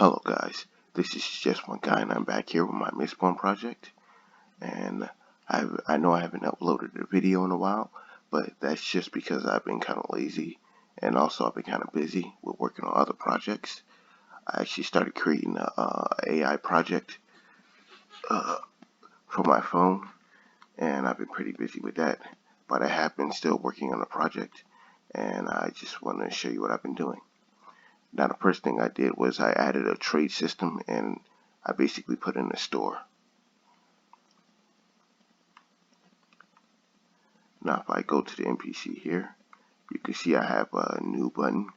Hello guys, this is just one guy and I'm back here with my Mistborn project, and I know I haven't uploaded a video in a while, but that's just because I've been kind of lazy, and also I've been kind of busy with working on other projects. I actually started creating a AI project uh, for my phone, and I've been pretty busy with that, but I have been still working on a project, and I just want to show you what I've been doing. Now, the first thing I did was I added a trade system, and I basically put in a store. Now, if I go to the NPC here, you can see I have a new button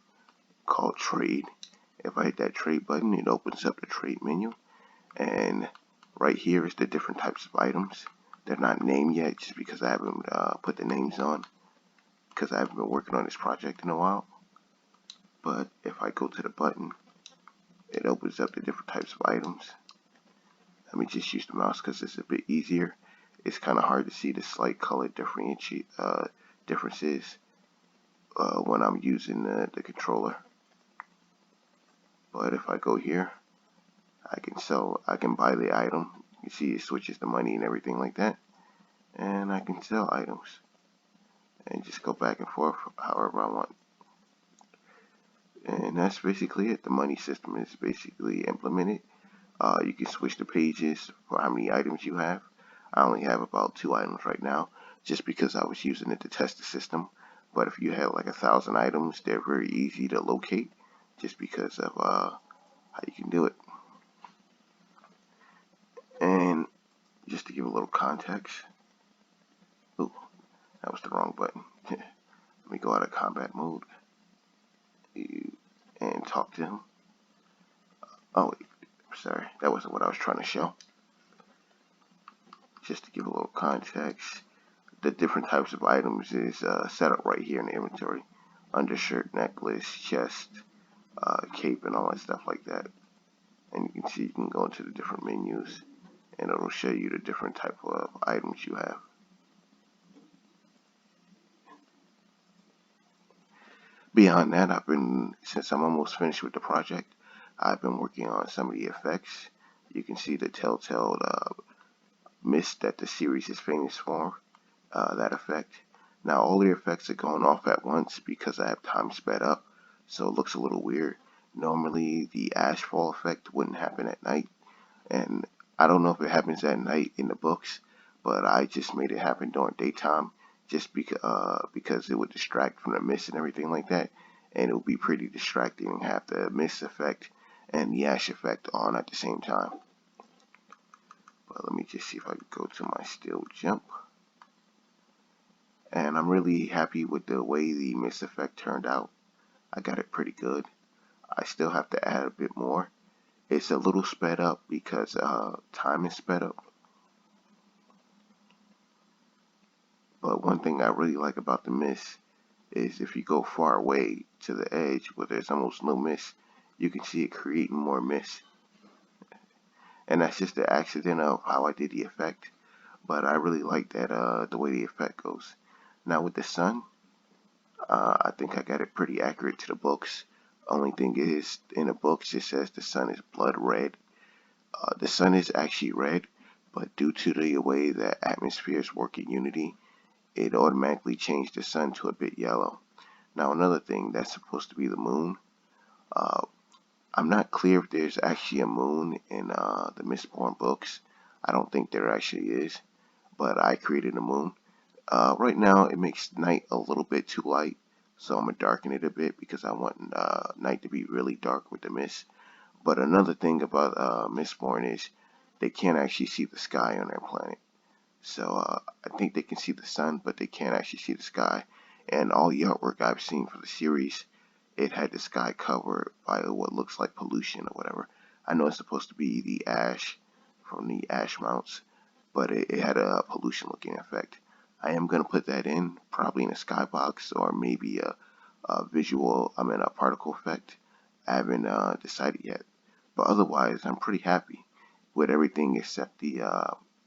called Trade. If I hit that Trade button, it opens up the Trade menu, and right here is the different types of items. They're not named yet, just because I haven't put the names on, because I haven't been working on this project in a while. But if I go to the button, it opens up the different types of items. Let me just use the mouse because it's a bit easier. It's kind of hard to see the slight color differences when I'm using the controller. But if I go here, I can buy the item. You see it switches the money and everything like that. And I can sell items and just go back and forth however I want. And that's basically it. The money system is basically implemented. You can switch the pages for how many items you have. I only have about 2 items right now, just because I was using it to test the system. But if you have like 1,000 items, they're very easy to locate, just because of how you can do it. And just to give a little context, ooh, that was the wrong button. Let me go out of combat mode and talk to him. Oh, wait, sorry, that wasn't what I was trying to show. Just to give a little context, the different types of items is set up right here in the inventory. Undershirt, necklace, chest, cape, and all that stuff like that. And you can see you can go into the different menus, and it'll show you the different type of items you have. Beyond that, since I'm almost finished with the project, I've been working on some of the effects. You can see the telltale mist that the series is famous for, that effect. Now all the effects are going off at once because I have time sped up, so it looks a little weird. Normally the ashfall effect wouldn't happen at night, and I don't know if it happens at night in the books, but I just made it happen during daytime, just because it would distract from the mist and everything like that, and it would be pretty distracting to have the mist effect and the ash effect on at the same time. But let me just see if I can go to my still jump. And I'm really happy with the way the mist effect turned out. I got it pretty good. I still have to add a bit more. It's a little sped up because time is sped up. But one thing I really like about the mist is if you go far away to the edge where there's almost no mist, you can see it creating more mist. And that's just the accident of how I did the effect. But I really like that the way the effect goes. Now with the sun, I think I got it pretty accurate to the books. Only thing is, in the books it says the sun is blood red. The sun is actually red, but due to the way that atmospheres work in Unity, it automatically changed the sun to a bit yellow. Now another thing, that's supposed to be the moon. I'm not clear if there's actually a moon in the Mistborn books. I don't think there actually is, but I created a moon. Right now it makes night a little bit too light, so I'm going to darken it a bit because I want night to be really dark with the mist. But another thing about Mistborn is they can't actually see the sky on their planet. So I think they can see the sun, but they can't actually see the sky. And all the artwork I've seen for the series, it had the sky covered by what looks like pollution or whatever. I know it's supposed to be the ash from the ash mounts, but it had a pollution looking effect. I am going to put that in, probably in a skybox or maybe a particle effect. I haven't decided yet. But otherwise, I'm pretty happy with everything except the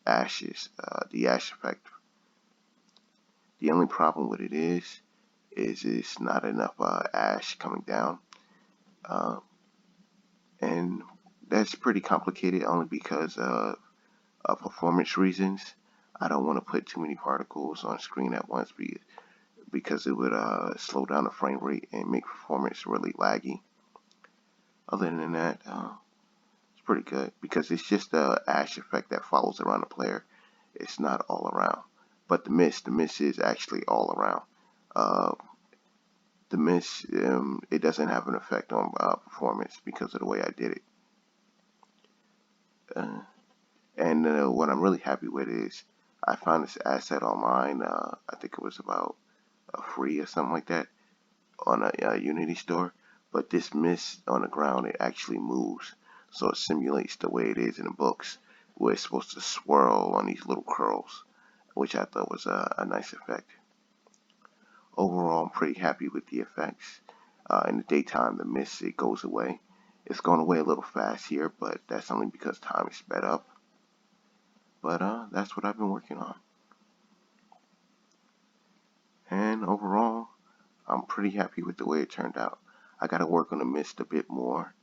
ash effect. The only problem with it is it's not enough ash coming down. And that's pretty complicated only because of performance reasons. I don't want to put too many particles on screen at once because it would slow down the frame rate and make performance really laggy. Other than that, it's pretty good because it's just the ash effect that follows around the player. It's not all around. But the mist is actually all around. Uh, the mist, it doesn't have an effect on performance because of the way I did it. Uh, and what I'm really happy with is I found this asset online. I think it was about free or something like that on a Unity store. But this mist on the ground, it actually moves. So it simulates the way it is in the books, where it's supposed to swirl on these little curls, which I thought was a nice effect. Overall, I'm pretty happy with the effects. In the daytime, the mist, it goes away. It's going away a little fast here, but that's only because time is sped up. But that's what I've been working on. And overall, I'm pretty happy with the way it turned out. I got to work on the mist a bit more.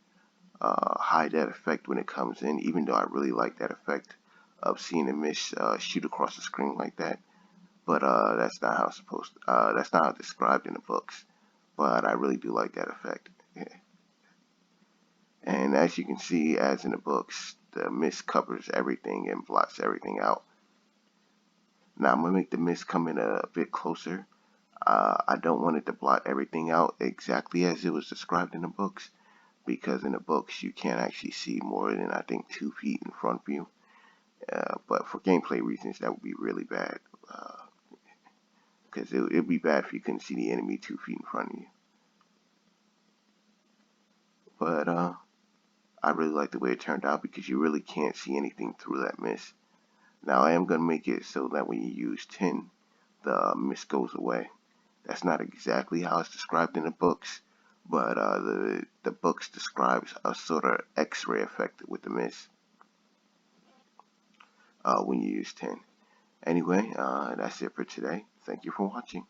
Hide that effect when it comes in, even though I really like that effect of seeing the mist shoot across the screen like that. But that's not how it's supposed to, that's not how it's described in the books. But I really do like that effect. Yeah. And as you can see, as in the books, the mist covers everything and blots everything out. Now I'm going to make the mist come in a bit closer. I don't want it to blot everything out exactly as it was described in the books, because in the books you can't actually see more than I think 2 feet in front of you. But for gameplay reasons, that would be really bad, because it would be bad if you couldn't see the enemy 2 feet in front of you. But I really like the way it turned out because you really can't see anything through that mist. Now I am going to make it so that when you use tin, the mist goes away. That's not exactly how it's described in the books, but the books describes a sort of X-ray effect with the mist when you use tin. Anyway, that's it for today. Thank you for watching.